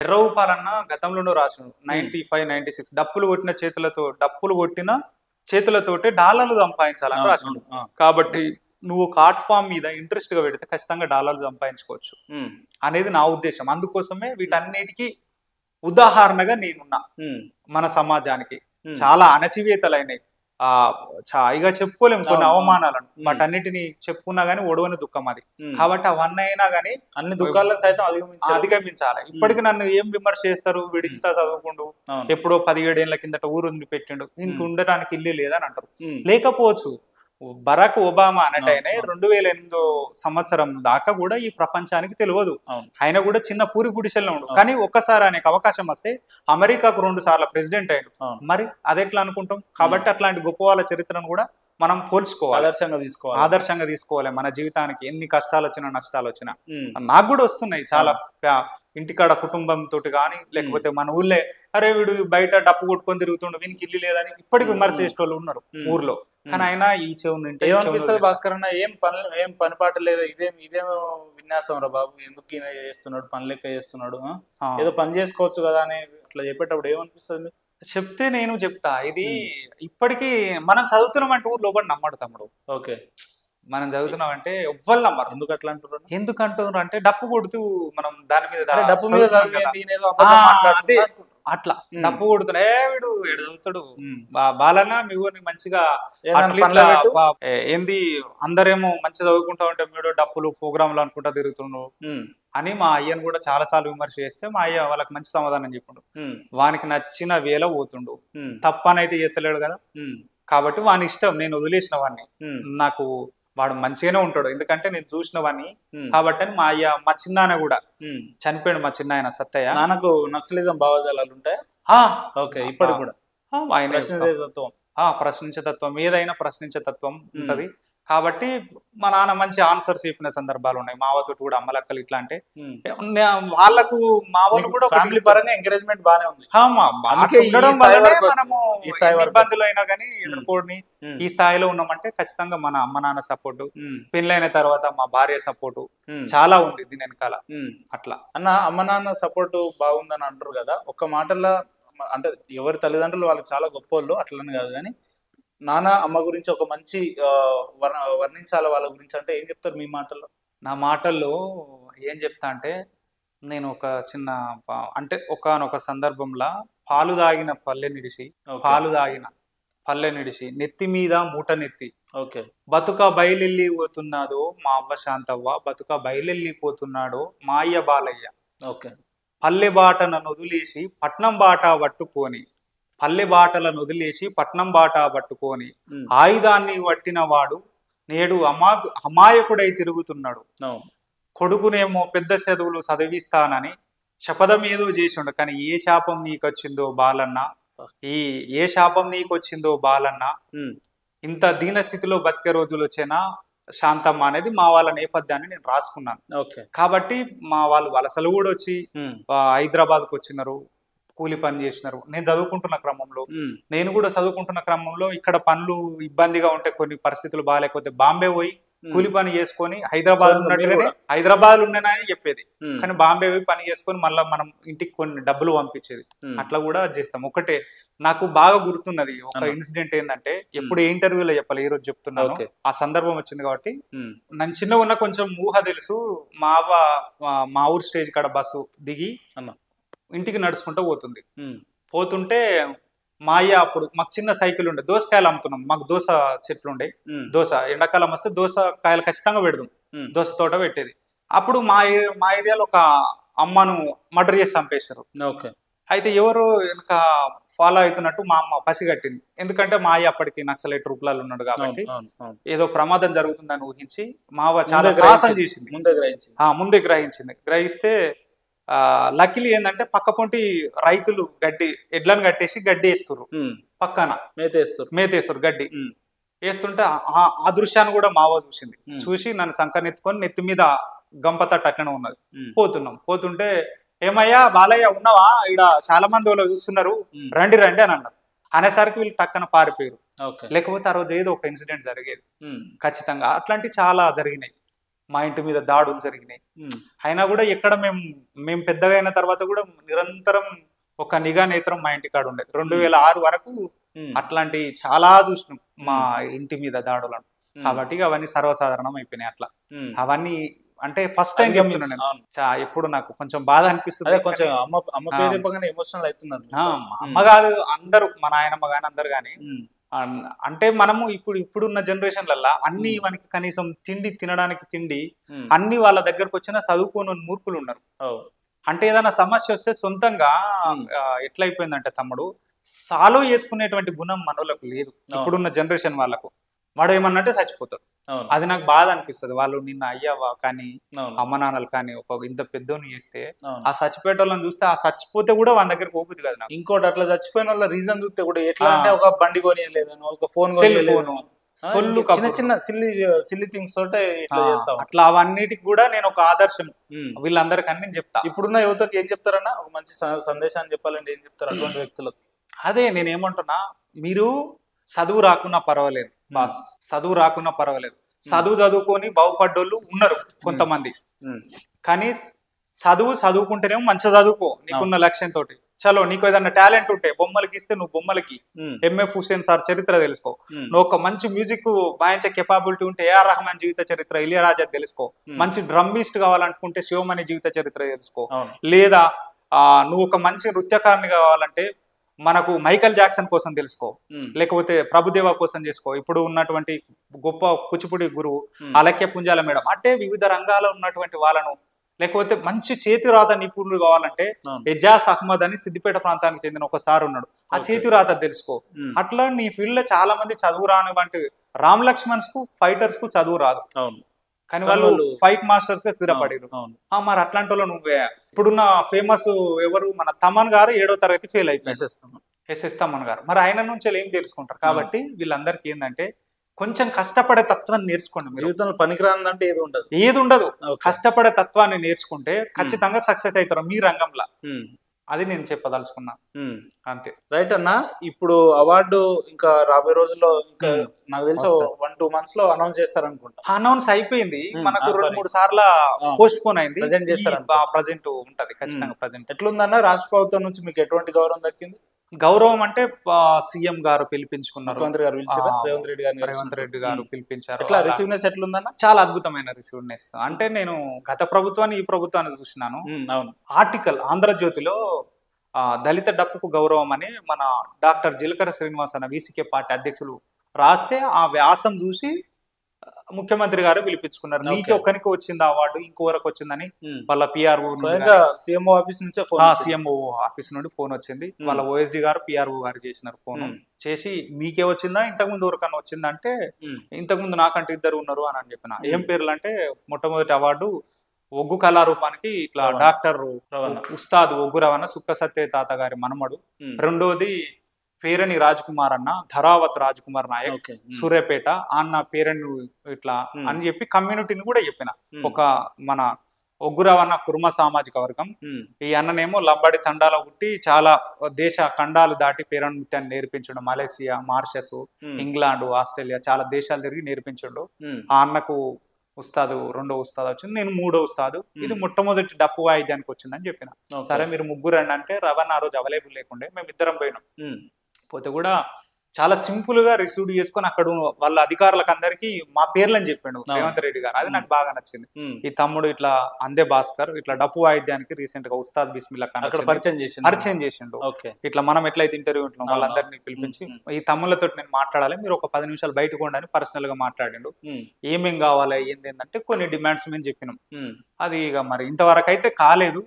ఎర్రవుపాలన్న గతంలోనూ రాసిండు 95, 96 డప్పులు కొట్టిన చేతులతోటే డాలర్లు సంపాదించాలని రాసిండు. కాబట్టి నువ్వు ఒక ఆర్ట్ ఫామ్ మీద ఇంట్రెస్ట్ గా పెడితే ఖచ్చితంగా డాలర్లు సంపాదించుకోవచ్చు అనేది నా ఉద్దేశం. అందుకోసమే వీటన్నిటికీ ఉదాహరణగా నేనున్నా. మన సమాజానికి చాలా అణచివేతలైనవి, ఇక చెప్పుకోలేము కొన్ని అవమానాలను, వాటన్నిటిని చెప్పుకున్నా గానీ ఒడవని దుఃఖం అది. కాబట్టి అవన్నీ అయినా గానీ అన్ని దుఃఖాలను సైతం అధిగమించాలి. ఇప్పటికి నన్ను ఏం విమర్శ చేస్తారు, వీడింత చదువుకుండు, ఎప్పుడో 17 ఏళ్ల కిందట ఊరు పెట్టిండు, ఇంక ఉండటానికి ఇల్లు లేదని అంటారు. లేకపోవచ్చు. బరాక్ ఒబామా అన్నట్టయినా 2008 సంవత్సరం దాకా కూడా ఈ ప్రపంచానికి తెలియదు. ఆయన కూడా చిన్న పూరి గుడిసెల్లో ఉండు, కానీ ఒక్కసారి ఆయనకు అవకాశం వస్తే అమెరికాకు 2 సార్లు ప్రెసిడెంట్ అయ్యాడు. మరి అదెట్లా అనుకుంటాం? కాబట్టి అట్లాంటి గొప్ప వాళ్ళ చరిత్రను కూడా మనం పోల్చుకోవాలి, ఆదర్శంగా తీసుకోవాలి. మన జీవితానికి ఎన్ని కష్టాలు వచ్చినా నష్టాలు వచ్చినా, నాకు కూడా వస్తున్నాయి చాలా. ఇంటికాడ కుటుంబంతో కానీ, లేకపోతే మన ఊళ్ళే అరే వీడు బయట డప్పు కొట్టుకొని తిరుగుతుండు, వీనికి ఇల్లు లేదని ఇప్పటికి విమర్శ చేసే వాళ్ళు ఉన్నారు ఊర్లో. కానీ ఆయన ఈ చెవుని ఏమనిపిస్తుంది భాస్కర్ అన్న, ఏం పని పాట లేదా, ఇదేమో విన్యాసం రా బాబు, ఎందుకు ఈయన చేస్తున్నాడు, పని లెక్క చేస్తున్నాడు, ఏదో పని చేసుకోవచ్చు కదా అని అట్లా చెప్పేటప్పుడు ఏమనిపిస్తుంది? చెప్తే నేను చెప్తా, ఇది ఇప్పటికీ మనం చదువుతున్నాం అంటే ఊరు లోపల నమ్మడు తమ్ముడు. ఓకే, మనం చదువుతున్నాం అంటే ఎవ్వరు నమ్మరు. ఎందుకు అట్లా అంటున్నారు? ఎందుకంటున్నారు అంటే డప్పు కొడుతూ మనం దాని మీద డప్పు మీద అట్లా డప్పు కొడుతున్నా వీడు చదువుతాడు బాలన్న మీ ఊరిని మంచిగా ఏంది, అందరేమో మంచిగా చదువుకుంటా ఉంటే మీరు డప్పులు ప్రోగ్రాంలు అనుకుంటా తిరుగుతుండ్రు అని మా అయ్యను కూడా చాలా సార్లు విమర్శ చేస్తే మా అయ్య వాళ్ళకి మంచి సమాధానం చెప్పిండు. వానికి నచ్చిన వేళ పోతుండు, తప్పనైతే ఎత్తలేడు కదా. కాబట్టి వాని ఇష్టం, నేను వదిలేసిన వాడిని, నాకు వాడు మంచిగానే ఉంటాడు ఎందుకంటే నేను చూసిన వాడిని. కాబట్టి అని మా అయ్య, మా చిన్నాయన కూడా చనిపోయాడు, మా చిన్నాయన సత్తయ్య. నాకు నక్సలిజం భావజాలాలు ఉంటాయి. ఓకే, ఇప్పటికి కూడా ఆయన ప్రశ్నించే తత్వం, ఏదైనా ప్రశ్నించే తత్వం ఉంటది. కాబట్టి మా నాన్న మంచి ఆన్సర్స్ చెప్పిన సందర్భాలు ఉన్నాయి. మావతోటి కూడా అమ్మలక్కలు ఇట్లా అంటే వాళ్ళకు మా వాళ్ళు కూడా ఫ్యామిలీ పరంగా ఎంకరేజ్మెంట్ బాగానే ఉంది. మనము ఇబ్బందులు అయినా కానీ ఎదుర్కోని ఈ స్థాయిలో ఉన్నామంటే ఖచ్చితంగా మన అమ్మ నాన్న సపోర్టు, పెళ్ళైన తర్వాత మా భార్య సపోర్టు చాలా ఉంది దీని వెనకాల. అట్లా అన్న, అమ్మ నాన్న సపోర్టు బాగుందని అంటారు కదా, ఒక్క మాటల్లో అంటే ఎవరి తల్లిదండ్రులు వాళ్ళకి చాలా గొప్ప వాళ్ళు అట్లని కాదు, కానీ నాన్న అమ్మ గురించి ఒక మంచి వర్ణించాలి వాళ్ళ గురించి అంటే ఏం చెప్తారు మీ మాటల్లో? నా మాటల్లో ఏం చెప్తా అంటే, నేను ఒక చిన్న అంటే ఒకానొక సందర్భంలో పాలు దాగిన పల్లె నిడిసి నెత్తి మీద మూట నెత్తి బతుక బయలెల్లి పోతున్నాదో మా అవ్వ శాంతవ్వ, బతుక బయలెల్లిపోతున్నాడో మా అయ్య బాలయ్య. పల్లె బాటను వదిలేసి పట్నం బాట పట్టుకొని, ఆయుధాన్ని పట్టిన వాడు నేడు అమాయకుడై తిరుగుతున్నాడు. కొడుకునేమో పెద్ద చదువులు చదివిస్తానని శపథం ఏదో చేసిండు, కానీ ఏ శాపం నీకొచ్చిందో బాలన్న, ఇంత దీన స్థితిలో బతికే రోజులు వచ్చేనా శాంతమ్మ అనేది మా వాళ్ళ నేపథ్యాన్ని నేను రాసుకున్నాను. కాబట్టి మా వాళ్ళు వలసలు కూడా వచ్చి హైదరాబాద్కు వచ్చినారు, కూలి పని చేసినారు. నేను చదువుకుంటున్న క్రమంలో ఇక్కడ పనులు ఇబ్బందిగా ఉంటే, కొన్ని పరిస్థితులు బాగాలేకపోతే బాంబే పోయి కూలి పని చేసుకొని హైదరాబాద్ ఉన్నట్టుగానే హైదరాబాద్ ఉన్నానని చెప్పేది, కానీ బాంబే పోయి పని చేసుకొని మళ్ళీ మనం ఇంటికి కొన్ని డబ్బులు పంపించేది. అట్లా కూడా చేస్తాం. ఒకటే నాకు బాగా గుర్తున్నది ఒక ఇన్సిడెంట్ ఏంటంటే, ఎప్పుడు ఏ ఇంటర్వ్యూలో చెప్పాలి, ఈ రోజు చెప్తున్నాను. ఆ సందర్భం వచ్చింది కాబట్టి నన్ను చిన్నగా ఉన్న కొంచెం ఊహ తెలుసు. మా ఊరు స్టేజ్ కాడ బస్సు దిగి ఇంటికి నడుచుకుంటూ పోతుంటే మా అయ్య అప్పుడు మాకు చిన్న సైకిల్ ఉండే, దోసకాయలు అమ్ముతున్నాం, మాకు దోస చెట్లు ఉండే, ఎండాకాలం వస్తే దోసకాయలు ఖచ్చితంగా పెడదాం, దోస తోట పెట్టేది. అప్పుడు మా ఏరియాలో ఒక అమ్మను మర్డర్ చేసి చంపేశారు. అయితే ఎవరు వెనక ఫాలో అవుతున్నట్టు మా అమ్మ పసిగట్టింది. ఎందుకంటే మా అయ్య అప్పటికి నక్సలైట్ రూపులాలు ఉన్నాడు కాబట్టి ఏదో ప్రమాదం జరుగుతుందని ఊహించి మా అవ్వ చాలా సాహసం చేసింది, ముందే గ్రహిస్తే లక్కీలు ఏంటంటే పక్క పొంటి రైతులు ఎడ్లను కట్టేసి గడ్డి వేస్తున్నారు, పక్కన మేతేస్తారు, గడ్డి వేస్తుంటే ఆ దృశ్యాన్ని కూడా మావ చూసి నన్ను సంకనెత్తుకొని నెత్తి మీద గంపతట్టు అట్లనే ఉన్నది. పోతుంటే ఏమయ్యా బాలయ్య ఉన్నావా, ఇక్కడ చాలా మంది వాళ్ళు చూస్తున్నారు, రండి అని అన్నారు. అనేసరికి వీళ్ళు టక్కన పారిపోయారు. లేకపోతే ఆ రోజు ఏదో ఒక ఇన్సిడెంట్ జరిగేది ఖచ్చితంగా. అట్లాంటివి చాలా జరిగినాయి. మా ఇంటి మీద దాడులు జరిగినాయి. అయినా కూడా ఎక్కడ మేము పెద్దగా అయిన తర్వాత కూడా నిరంతరం ఒక నిఘా నేత్రం మా ఇంటి కాడ ఉండేది. 2006 వరకు అట్లాంటి చాలా చూసినాం మా ఇంటి మీద దాడులను. కాబట్టి అవన్నీ సర్వసాధారణం అయిపోయినాయి. అట్లా అవన్నీ అంటే ఫస్ట్ టైం చెప్తున్నాను నేను. ఎప్పుడు నాకు కొంచెం బాధ అనిపిస్తుంది. కొంచెం అమ్మ పేరు చెప్పగానే ఎమోషనల్ అవుతున్నారు. అమ్మ కాదు, అందరూ మా నాయనమ్మ గాని అందరు గాని. అంటే మనము ఇప్పుడున్న జనరేషన్లల్లా అన్ని మనకి కనీసం తిండి తినడానికి తిండి అన్ని వాళ్ళ దగ్గరకు వచ్చిన చదువుకోని మూర్ఖులు ఉన్నారు. అంటే ఏదైనా సమస్య వస్తే సొంతంగా ఎట్లయిపోయిందంటే తమ్ముడు సాల్వ్ చేసుకునేటువంటి గుణం మనోళ్ళకు లేదు ఇప్పుడున్న జనరేషన్ వాళ్ళకు. వాడు ఏమన్నంటే చచ్చిపోతాడు. అది నాకు బాధ అనిపిస్తుంది. వాళ్ళు నిన్న అయ్యవా కానీ అమ్మ నాన్నలు కానీ ఒక ఇంత పెద్దోని చేస్తే ఆ చచ్చిపోయే వాళ్ళని చూస్తే ఆ చచ్చిపోతే కూడా వాళ్ళ దగ్గర పోతుంది కదా. ఇంకోటి అట్లా చచ్చిపోయిన వాళ్ళ రీజన్ చూస్తే కూడా ఎట్లా అంటే ఒక బండి కొనియలేదను, ఒక ఫోన్ కొనియలేదను, చిన్న చిన్న సిల్లీ థింగ్స్ తోటే ఇట్లా చేస్తాం. అట్లా అవన్నిటికి కూడా నేను ఒక ఆదర్శం వీళ్ళందరికీ నేను చెప్తా. ఇప్పుడున్న యువతకి ఏం చెప్తారన్నా, ఒక మంచి సందేశాన్ని చెప్పాలంటే ఏం చెప్తారు అటువంటి వ్యక్తులకు? అదే నేనేమంటున్నా, మీరు చదువు రాకున్నా పర్వాలేదు బాస్, చదువు రాకున్నా పర్వాలేదు, చదువుకొని బాగుపడ్డోళ్ళు ఉన్నారు కొంతమంది. కానీ చదువుకుంటేనేమో మంచిగా చదువుకో నీకున్న లక్ష్యంతో. చలో నీకు ఏదన్నా టాలెంట్ ఉంటే బొమ్మలకి ఇస్తే నువ్వు బొమ్మలకి ఎంఎఫ్ హుసేన్ సార్ చరిత్ర తెలుసుకో. నువ్వు ఒక మంచి మ్యూజిక్ వాయించే కెపాబిలిటీ ఉంటే ఏఆర్ రెహమాన్ జీవిత చరిత్ర, ఇళయరాజా తెలుసుకో. మంచి డ్రమ్మిస్ట్ కావాలనుకుంటే శివమణి జీవిత చరిత్ర తెలుసుకో. లేదా నువ్వు ఒక మంచి నృత్యకారిని కావాలంటే మనకు మైకల్ జాక్సన్ కోసం తెలుసుకో, లేకపోతే ప్రభుదేవ కోసం చేసుకో. ఇప్పుడు ఉన్నటువంటి గొప్ప కూచిపూడి గురువు అలక్య పుంజాల మేడం. అంటే వివిధ రంగాల్లో ఉన్నటువంటి వాళ్ళను, లేకపోతే మంచి చేతిరాత నిపుణులు కావాలంటే ఎజాజ్ అహ్మద్ అని సిద్దిపేట ప్రాంతానికి చెందిన ఒక సార్ ఉన్నాడు, ఆ చేతిరాత తెలుసుకో. అట్లా నీ ఫీల్డ్ లో చాలా మంది చదువు రాని వంటి రామ్ లక్ష్మణ్స్ కు ఫైటర్స్ కు చదువు రాదు, కానీ వాళ్ళు ఫైట్ మాస్టర్స్ గా స్థిరపడారు. మరి అట్లాంటి వాళ్ళు నువ్వే. ఇప్పుడున్న ఫేమస్ ఎవరు, మన తమన్ గారు 7వ తరగతి ఫెయిల్ అయిపోయారు, ఎస్ఎస్ తమన్ గారు. మరి ఆయన నుంచి ఏం తెలుసుకుంటారు? కాబట్టి వీళ్ళందరికీ ఏంటంటే కొంచెం కష్టపడే తత్వాన్ని నేర్చుకోండి. జీవితంలో పనికిరానంటే ఏది ఉండదు. కష్టపడే తత్వాన్ని నేర్చుకుంటే ఖచ్చితంగా సక్సెస్ అవుతారు మీ రంగంలో. అది నేను చెప్పదలుచుకున్నా. అంతే. రైట్ అన్న. ఇప్పుడు అవార్డు ఇంకా రాబోయే రోజుల్లో ఇంకా నాకు తెలిసి 1-2 months లో అనౌన్స్ చేస్తారు అనుకుంటా. అనౌన్స్ అయిపోయింది, మనకు 2-3 సార్లు పోస్ట్ పోన్ అయింది. ప్రజెంట్ చేస్తారు, ప్రజెంట్ ఉంటది ఖచ్చితంగా. ప్రజెంట్ ఎట్లుందన్న, రాష్ట్ర ప్రభుత్వం నుంచి మీకు ఎటువంటి గౌరవం దక్కింది? గౌరవం అంటే సీఎం గారు పిలిపించుకున్నారు, ముఖ్యమంత్రి గారు పిలిచారు, రేవంత్ రెడ్డి గారు పిలిపించారు. ఎట్లా రిసీవ్నెస్ ఎట్లుందన్న? చాలా అద్భుతమైన రిసీవ్నెస్. అంటే నేను గత ప్రభుత్వాన్ని ఈ ప్రభుత్వాన్ని చూసినాను. ఆర్టికల్ ఆంధ్రజ్యోతిలో దళిత డప్పుకు గౌరవం అని మన డాక్టర్ జిలకర శ్రీనివాస్ అన్న వీసీకే పార్టీ అధ్యక్షులు రాస్తే ఆ వ్యాసం చూసి ముఖ్యమంత్రి గారు పిలిపించుకున్నారు. నీకు ఒక్కరికి వచ్చింది అవార్డు, ఇంకోవరకు వచ్చిందని వాళ్ళ పిఆర్ఓ సీఎంఓ ఆఫీస్ నుంచి సీఎంఓ ఆఫీస్ నుండి ఫోన్ వచ్చింది. వాళ్ళ ఓఎస్డి గారు పిఆర్ఓ గారు చేసినారు ఫోన్ చేసి, మీకే వచ్చిందా ఇంతకుముందు ఎవరికన్నా వచ్చిందంటే ఇంతకుముందు నాకంటే 2 ఉన్నారు అని చెప్పిన. ఏం పేర్లు అంటే మొట్టమొదటి అవార్డు ఒగ్గు కళారూపానికి ఇట్లా డాక్టర్ ఉస్తాద్ ఒగ్గు రవణ సుక్క సత్య తాత గారి మనమడు. రెండోది పేరణి రాజ్ కుమార్ అన్న, ధరావత్ రాజ్ కుమార్ నాయక్ సూర్యాపేట అన్న పేరెంట్ ఇట్లా అని చెప్పి కమ్యూనిటీని కూడా చెప్పిన. ఒక మన ఒగ్గురవన్న కుర్మ సామాజిక వర్గం. ఈ అన్ననేమో లంబడి తండాలో పుట్టి చాలా దేశ ఖండాలు దాటి పేరణ నృత్యాన్ని నేర్పించండు. మలేసియా, మారిషస్, ఇంగ్లాండ్, ఆస్ట్రేలియా చాలా దేశాలు తిరిగి నేర్పించండు. ఆ అన్నకు ఉస్తాదు 2వ ఉస్తాదు వచ్చింది, నేను 3వ ఉస్తాదు. ఇది మొట్టమొదటి డప్పు వాయిద్యానికి వచ్చిందని చెప్పిన. సరే మీరు ముగ్గురు అంటే రవణ ఆ రోజు అవైలబుల్ లేకుండే, మేము 2 పోయినాం. పోతే కూడా చాలా సింపుల్ గా రిసీవ్ చేసుకొని అక్కడ వాళ్ళ అధికారులకు అందరికి మా పేర్లని చెప్పాడు రేవంత్ రెడ్డి గారు. అది నాకు బాగా నచ్చింది. ఈ తమ్ముడు ఇట్లా అందే భాస్కర్ ఇట్లా డప్పు వాయిద్యానికి రీసెంట్ గా ఉస్తాద్ బిస్మిల్లా ఖాన్ పరిచయం చేసిండు. ఇట్లా మనం ఎట్లయితే ఇంటర్వ్యూ ఉంటున్నాం వాళ్ళందరినీ పిలిపించి ఈ తమ్ముళ్ళతో నేను మాట్లాడాలి, మీరు ఒక 10 నిమిషాలు బయటకు ఉండని పర్సనల్ గా మాట్లాడిండు. ఏమేం కావాలి ఏంటంటే కొన్ని డిమాండ్స్ మేము చెప్పినాం. అది ఇక మరి ఇంతవరకు అయితే కాలేదు.